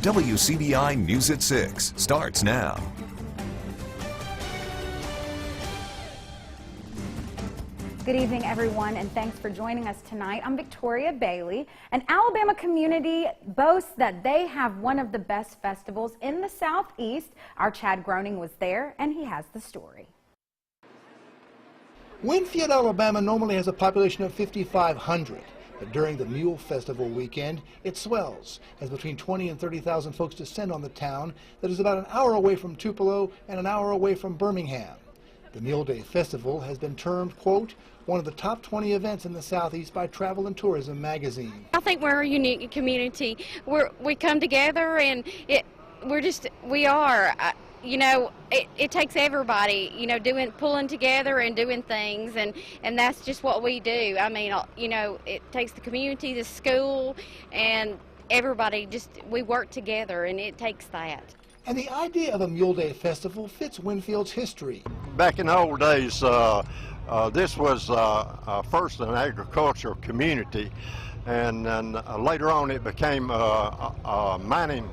WCBI News at 6 starts now. Good evening, everyone, and thanks for joining us tonight. I'm Victoria Bailey. An Alabama community boasts that they have one of the best festivals in the Southeast. Our Chad Groening was there, and he has the story. Winfield, Alabama normally has a population of 5,500, but during the Mule Festival weekend, it swells as between 20 and 30,000 folks descend on the town that is about an hour away from Tupelo and an hour away from Birmingham. The Mule Day Festival has been termed, quote, one of the top 20 events in the Southeast by Travel and Tourism magazine. I think we're a unique community. We come together and it takes everybody, pulling together and doing things, and that's just what we do. I mean, it takes the community, the school, and everybody, we work together, and it takes that. And the idea of a Mule Day Festival fits Winfield's history. Back in the old days, this was first an agricultural community, and then later on it became a mining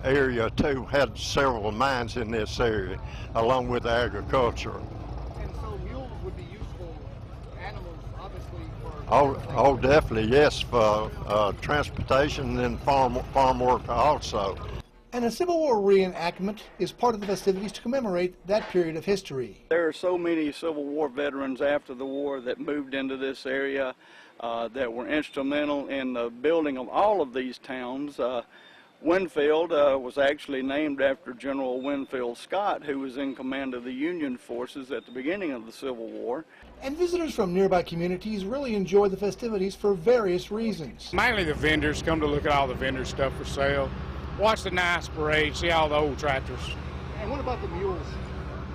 area too. Had several mines in this area, along with agriculture. And so mules would be useful animals, obviously, for... Oh, definitely, yes, for transportation and farm work also. And a Civil War reenactment is part of the festivities to commemorate that period of history. There are so many Civil War veterans after the war that moved into this area that were instrumental in the building of all of these towns. Winfield was actually named after General Winfield Scott, who was in command of the Union forces at the beginning of the Civil War. And visitors from nearby communities really enjoy the festivities for various reasons. Mainly the vendors come to look at all the vendor stuff for sale. Watch the nice parade, see all the old tractors. And what about the mules?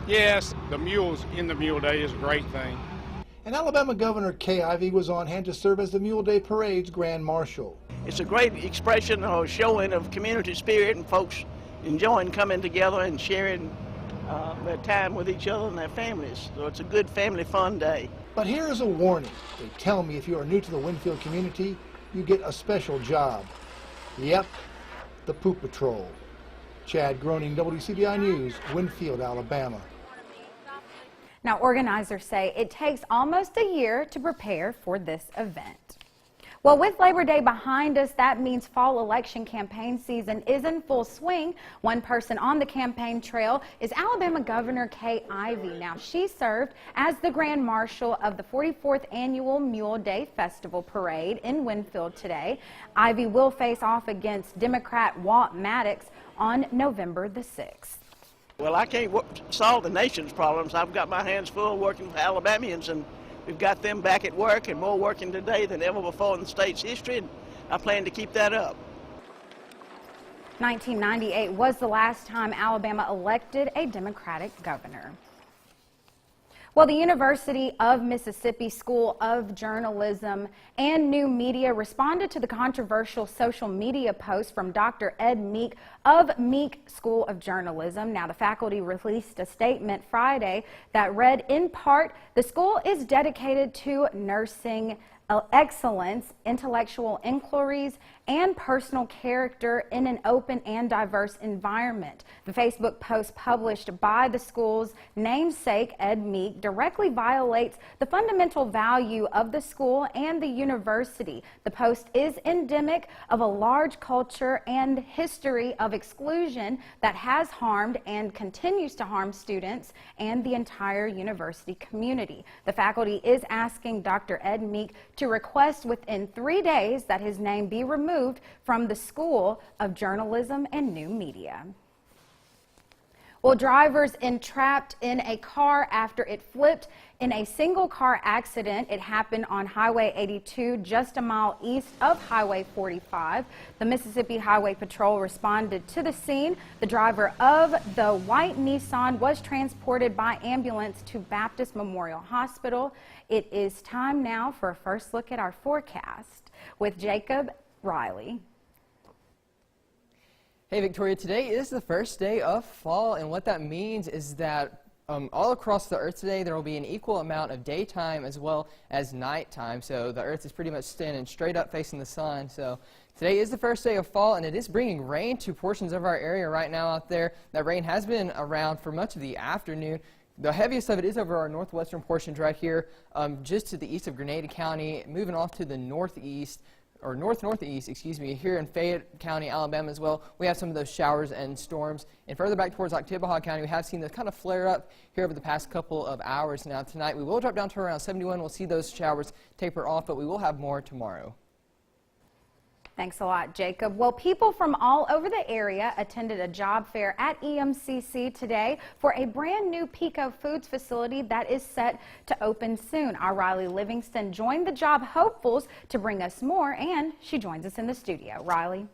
Yes, the mules in the Mule Day is a great thing. And Alabama Governor Kay Ivey was on hand to serve as the Mule Day Parade's Grand Marshal. It's a great expression or showing of community spirit and folks enjoying coming together and sharing their time with each other and their families. So it's a good family fun day. But here is a warning. They tell me if you are new to the Winfield community, you get a special job. Yep. The Poop Patrol. Chad Groening, WCBI News, Winfield, Alabama. Now, organizers say it takes almost a year to prepare for this event. Well, with Labor Day behind us, that means fall election campaign season is in full swing. One person on the campaign trail is Alabama Governor Kay Ivey. Now, she served as the Grand Marshal of the 44th Annual Mule Day Festival Parade in Winfield today. Ivey will face off against Democrat Walt Maddox on November the 6th. Well, I can't solve the nation's problems. I've got my hands full working for Alabamians, and we've got them back at work and more working today than ever before in the state's history, and I plan to keep that up. 1998 was the last time Alabama elected a Democratic governor. Well, the University of Mississippi School of Journalism and New Media responded to the controversial social media post from Dr. Ed Meek of Meek School of Journalism. Now, the faculty released a statement Friday that read, in part, the school is dedicated to nursing excellence, intellectual inquiries, and personal character in an open and diverse environment. The Facebook post published by the school's namesake, Ed Meek, directly violates the fundamental value of the school and the university. The post is endemic of a large culture and history of exclusion that has harmed and continues to harm students and the entire university community. The faculty is asking Dr. Ed Meek to request within 3 days that his name be removed from the School of Journalism and New Media. Well, drivers entrapped in a car after it flipped in a single car accident. It happened on Highway 82, just a mile east of Highway 45. The Mississippi Highway Patrol responded to the scene. The driver of the white Nissan was transported by ambulance to Baptist Memorial Hospital. It is time now for a first look at our forecast with Jacob Riley. Hey Victoria, today is the first day of fall, and what that means is that All across the Earth today, there will be an equal amount of daytime as well as nighttime. So the Earth is pretty much standing straight up facing the sun. So today is the first day of fall, and it is bringing rain to portions of our area right now out there. That rain has been around for much of the afternoon. The heaviest of it is over our northwestern portions right here, just to the east of Grenada County, moving off to the northeast, or northeast, excuse me, here in Fayette County, Alabama as well. We have some of those showers and storms. And further back towards Oktibbeha County, we have seen this kind of flare up here over the past couple of hours. Now tonight, we will drop down to around 71. We'll see those showers taper off, but we will have more tomorrow. Thanks a lot, Jacob. Well, people from all over the area attended a job fair at EMCC today for a brand new Pico Foods facility that is set to open soon. Our Riley Livingston joined the job hopefuls to bring us more, and she joins us in the studio. Riley.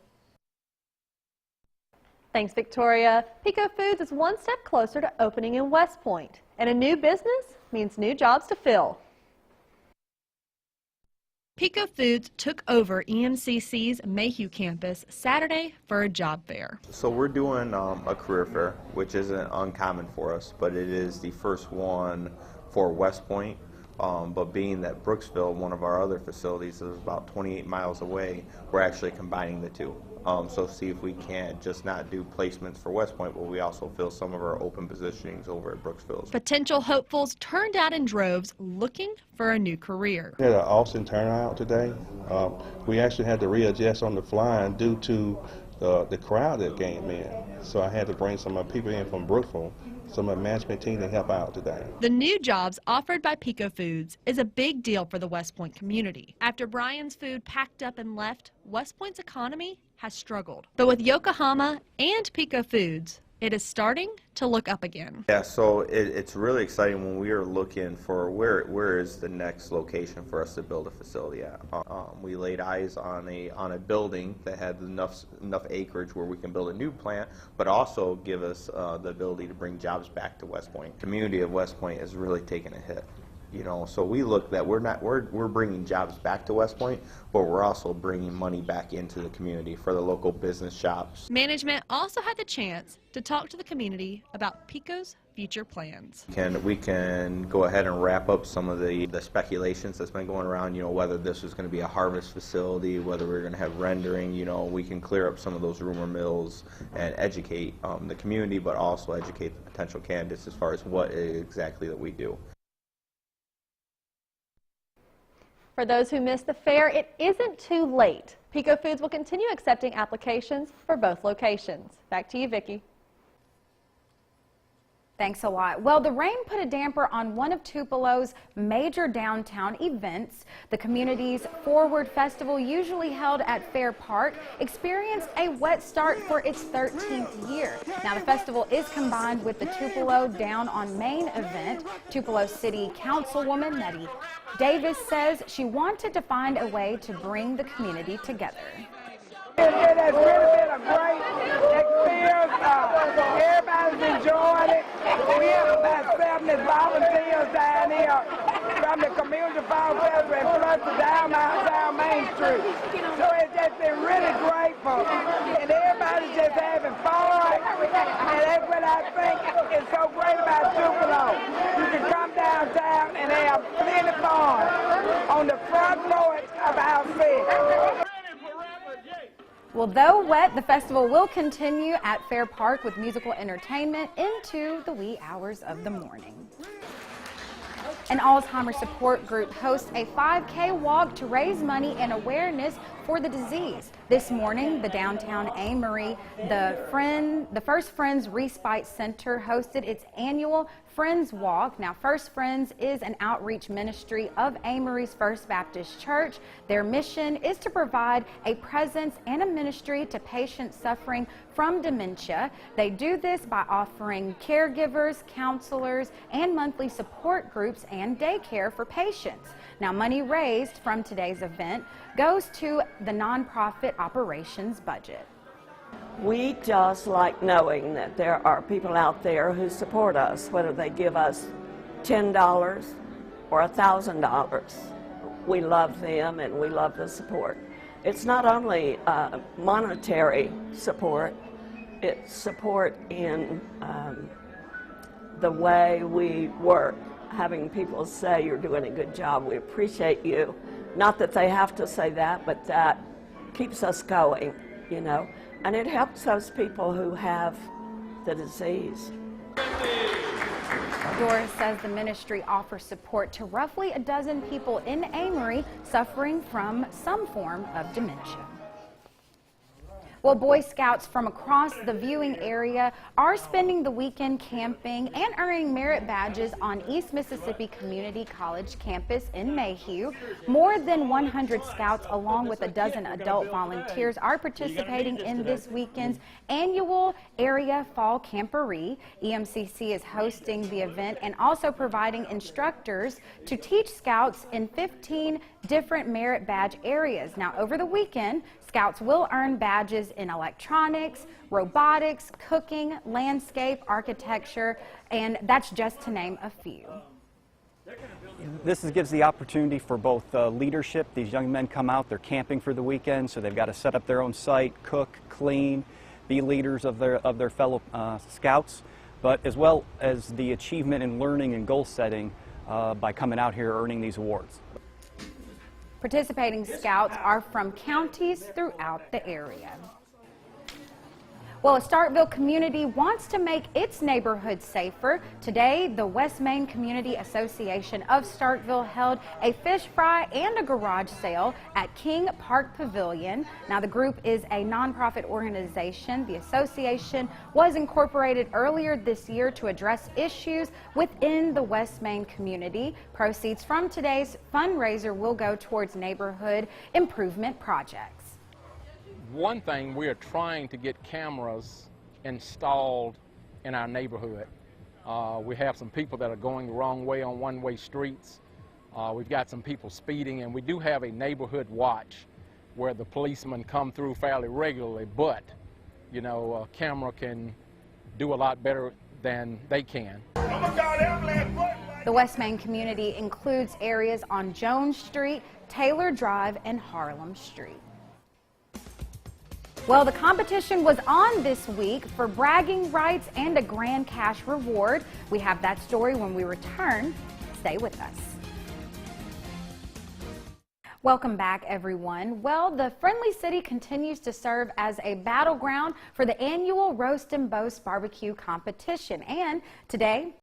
Thanks, Victoria. Pico Foods is one step closer to opening in West Point, and a new business means new jobs to fill. Pico Foods took over EMCC's Mayhew campus Saturday for a job fair. So we're doing a career fair, which isn't uncommon for us, but it is the first one for West Point. But being that Brooksville, one of our other facilities, is about 28 miles away, we're actually combining the two. So see if we can't just not do placements for West Point, but we also fill some of our open positionings over at Brooksville. Potential hopefuls turned out in droves looking for a new career. We had an awesome turnout today. We actually had to readjust on the fly due to the crowd that came in. So I had to bring some of my people in from Brookville, some of the management team to help out today. The new jobs offered by Pico Foods is a big deal for the West Point community. After Brian's Food packed up and left, West Point's economy has struggled. But with Yokohama and Pico Foods, it is starting to look up again. Yeah, so it's really exciting when we are looking for where is the next location for us to build a facility at. We laid eyes on a building that had enough acreage where we can build a new plant, but also give us the ability to bring jobs back to West Point. The community of West Point is really taking a hit. You know, so we look that we're bringing jobs back to West Point, but we're also bringing money back into the community for the local business shops. Management also had the chance to talk to the community about Pico's future plans. We can go ahead and wrap up some of the speculations that's been going around, you know, whether this is going to be a harvest facility, whether we're going to have rendering, you know, we can clear up some of those rumor mills and educate the community, but also educate the potential candidates as far as what exactly that we do. For those who missed the fair, it isn't too late. Pico Foods will continue accepting applications for both locations. Back to you, Vicki. Thanks a lot. Well, the rain put a damper on one of Tupelo's major downtown events. The community's Forward Festival, usually held at Fair Park, experienced a wet start for its 13th year. Now, the festival is combined with the Tupelo Down on Main event. Tupelo City Councilwoman Nettie Davis says she wanted to find a way to bring the community together. It has really been a great experience. Everybody's enjoying it. We have about 70 volunteers down here from the Community Fall Festival and plus the down Main Street. So it's just been really grateful. And everybody's just having fun. And that's what I think is so great about Tupelo. You can come downtown and have plenty of fun on the front porch of our city. Well, though wet, the festival will continue at Fair Park with musical entertainment into the wee hours of the morning. An Alzheimer's support group hosts a 5K walk to raise money and awareness for the disease. This morning, the downtown Amory, the First Friends Respite Center hosted its annual Friends Walk. Now, First Friends is an outreach ministry of Amory's First Baptist Church. Their mission is to provide a presence and a ministry to patients suffering from dementia. They do this by offering caregivers, counselors, and monthly support groups and daycare for patients. Now, money raised from today's event goes to the nonprofit operations budget. We just like knowing that there are people out there who support us, whether they give us $10 or $1,000. We love them and we love the support. It's not only monetary support, it's support in the way we work, having people say you're doing a good job, we appreciate you. Not that they have to say that, but that keeps us going, you know, and it helps those people who have the disease. Doris says the ministry offers support to roughly a dozen people in Amory suffering from some form of dementia. Well, Boy Scouts from across the viewing area are spending the weekend camping and earning merit badges on East Mississippi Community College campus in Mayhew. More than 100 scouts, along with a dozen adult volunteers, are participating in this weekend's annual area fall camporee. EMCC is hosting the event and also providing instructors to teach scouts in 15 different merit badge areas. Now, over the weekend, scouts will earn badges in electronics, robotics, cooking, landscape, architecture, and that's just to name a few. This gives the opportunity for both leadership. These young men come out, they're camping for the weekend, so they've got to set up their own site, cook, clean, be leaders of their fellow scouts, but as well as the achievement in learning and goal setting by coming out here earning these awards. Participating scouts are from counties throughout the area. Well, a Starkville community wants to make its neighborhood safer. Today, the West Main Community Association of Starkville held a fish fry and a garage sale at King Park Pavilion. Now, the group is a nonprofit organization. The association was incorporated earlier this year to address issues within the West Main community. Proceeds from today's fundraiser will go towards neighborhood improvement projects. One thing, we are trying to get cameras installed in our neighborhood. We have some people that are going the wrong way on one-way streets. We've got some people speeding, and we do have a neighborhood watch where the policemen come through fairly regularly, but, you know, a camera can do a lot better than they can. The West Main community includes areas on Jones Street, Taylor Drive, and Harlem Street. Well, the competition was on this week for bragging rights and a grand cash reward. We have that story when we return. Stay with us. Welcome back, everyone. Well, the Friendly City continues to serve as a battleground for the annual Roast and Boast barbecue competition. And today,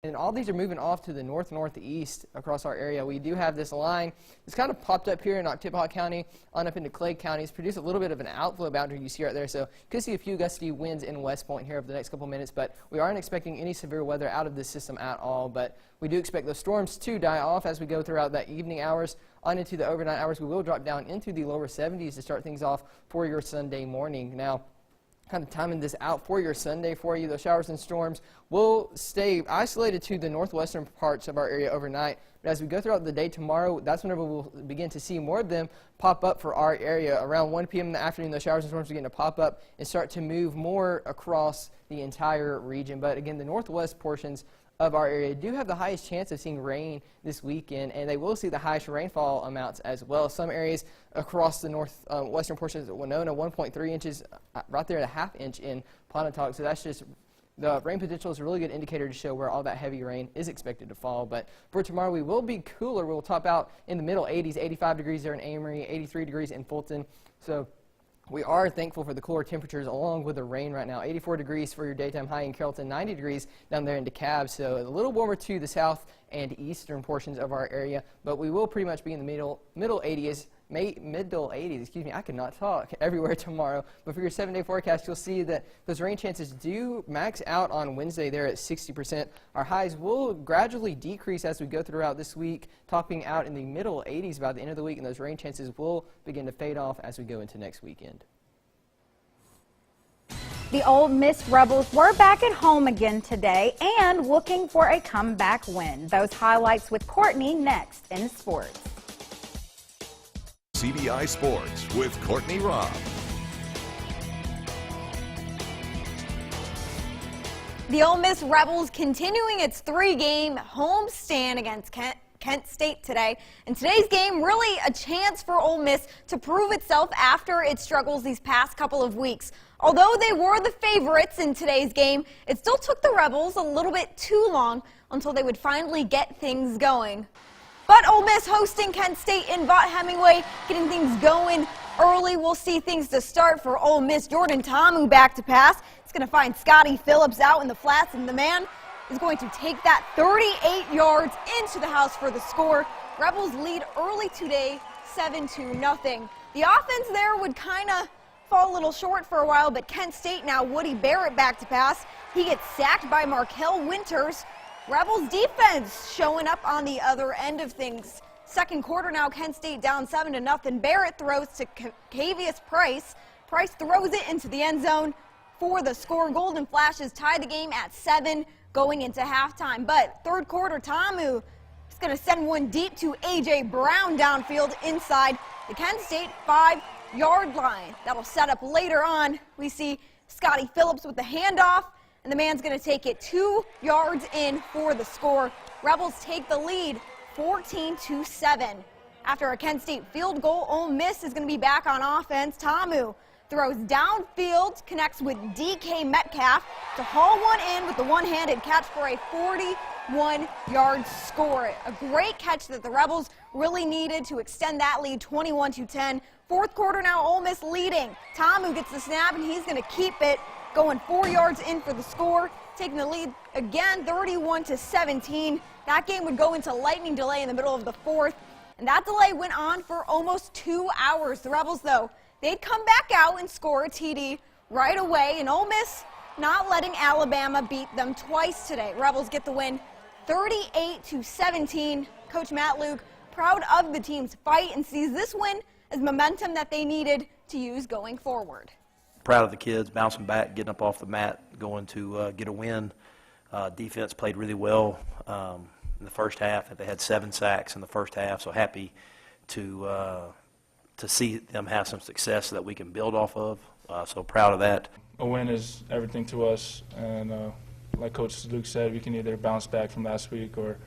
And all these are moving off to the north-northeast across our area. We do have this line that's kind of popped up here in Oktibbeha County on up into Clay County. It's produced a little bit of an outflow boundary you see right there. So you could see a few gusty winds in West Point here over the next couple minutes, but we aren't expecting any severe weather out of this system at all. But we do expect those storms to die off as we go throughout that evening hours on into the overnight hours. We will drop down into the lower 70s to start things off for your Sunday morning. Now, kind of timing this out for your Sunday for you, those showers and storms will stay isolated to the northwestern parts of our area overnight. But as we go throughout the day tomorrow, that's whenever we'll begin to see more of them pop up for our area. Around 1 p.m. in the afternoon, those showers and storms begin to pop up and start to move more across the entire region. But again, the northwest portions of our area do have the highest chance of seeing rain this weekend, and they will see the highest rainfall amounts as well. Some areas across the northwestern portions of Winona, 1.3 inches, right there at a ½ inch in Pontotoc. So that's just, the rain potential is a really good indicator to show where all that heavy rain is expected to fall. But for tomorrow, we will be cooler. We'll top out in the middle 80s, 85 degrees there in Amory, 83 degrees in Fulton. So we are thankful for the cooler temperatures along with the rain right now. 84 degrees for your daytime high in Carrollton, 90 degrees down there in DeKalb. So a little warmer to the south and eastern portions of our area, but we will pretty much be in the middle 80s, middle 80s, excuse me, I could not talk, everywhere tomorrow. But for your 7-day forecast, you'll see that those rain chances do max out on Wednesday there at 60%. Our highs will gradually decrease as we go throughout this week, topping out in the middle 80s by the end of the week, and those rain chances will begin to fade off as we go into next weekend. The Ole Miss Rebels were back at home again today and looking for a comeback win. Those highlights with Courtney next in sports. CBI Sports with Courtney Robb. The Ole Miss Rebels continuing its 3-game homestand against Kent State today. And today's game really a chance for Ole Miss to prove itself after its struggles these past couple of weeks. Although they were the favorites in today's game, it still took the Rebels a little bit too long until they would finally get things going. But Ole Miss hosting Kent State in Vaught Hemingway, getting things going early. We'll see things to start for Ole Miss. Jordan Tamu back to pass. He's going to find Scotty Phillips out in the flats, and the man is going to take that 38 yards into the house for the score. Rebels lead early today, 7-0. The offense there would kind of fall a little short for a while, but Kent State now, Woody Barrett back to pass. He gets sacked by Markel Winters. Rebels defense showing up on the other end of things. Second quarter now, Kent State down 7-0. Barrett throws to Cavius Price. Price throws it into the end zone for the score. Golden Flashes tie the game at 7 going into halftime. But third quarter, Tamu is going to send one deep to A.J. Brown downfield inside the Kent State 5-yard line. That'll set up later on. We see Scotty Phillips with the handoff, and the man's going to take it 2 yards in for the score. Rebels take the lead 14-7. After a Kent State field goal, Ole Miss is going to be back on offense. Tamu throws downfield, connects with DK Metcalf to haul one in with the one-handed catch for a 41-yard score. A great catch that the Rebels really needed to extend that lead 21-10. Fourth quarter now, Ole Miss leading. Tamu gets the snap, and he's going to keep it, going 4 yards in for the score, taking the lead again 31-17. That game would go into lightning delay in the middle of the fourth, and that delay went on for almost 2 hours. The Rebels, though, they'd come back out and score a TD right away, and Ole Miss not letting Alabama beat them twice today. Rebels get the win 38-17. Coach Matt Luke proud of the team's fight and sees this win as momentum that they needed to use going forward. Proud of the kids bouncing back, getting up off the mat, going to get a win. Defense played really well in the first half. They had 7 sacks in the first half, so happy to see them have some success that we can build off of. So proud of that. A win is everything to us, and like Coach Luke said, we can either bounce back from last week or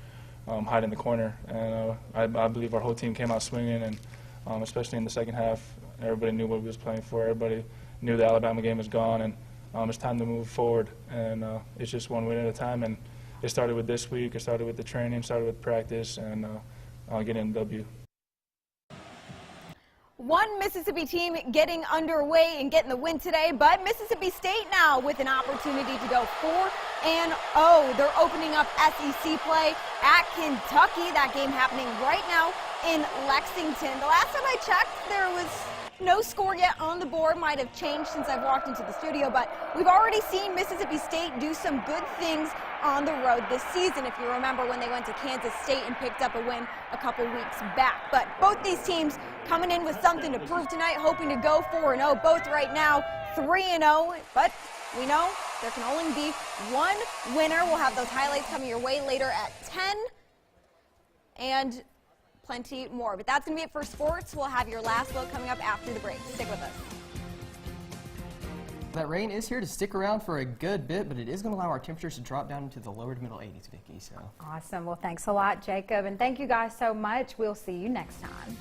hide in the corner. And I believe our whole team came out swinging, and especially in the second half, everybody knew what we was playing for. Everybody knew the Alabama game was gone, and it's time to move forward. And it's just one win at a time. And it started with this week. It started with the training, started with practice, and getting a W. One Mississippi team getting underway and getting the win today, but Mississippi State now with an opportunity to go 6-0. They're opening up SEC play at Kentucky. That game happening right now in Lexington. The last time I checked, there was no score yet on the board. Might have changed since I've walked into the studio, but we've already seen Mississippi State do some good things on the road this season, if you remember when they went to Kansas State and picked up a win a couple weeks back. But both these teams coming in with something to prove tonight, hoping to go 4-0. Both right now 3-0, but we know there can only be one winner. We'll have those highlights coming your way later at 10 and plenty more. But that's going to be it for sports. We'll have your last look coming up after the break. Stick with us. That rain is here to stick around for a good bit, but it is going to allow our temperatures to drop down into the lower to middle 80s, Vicki. So awesome. Well, thanks a lot, Jacob, and thank you guys so much. We'll see you next time.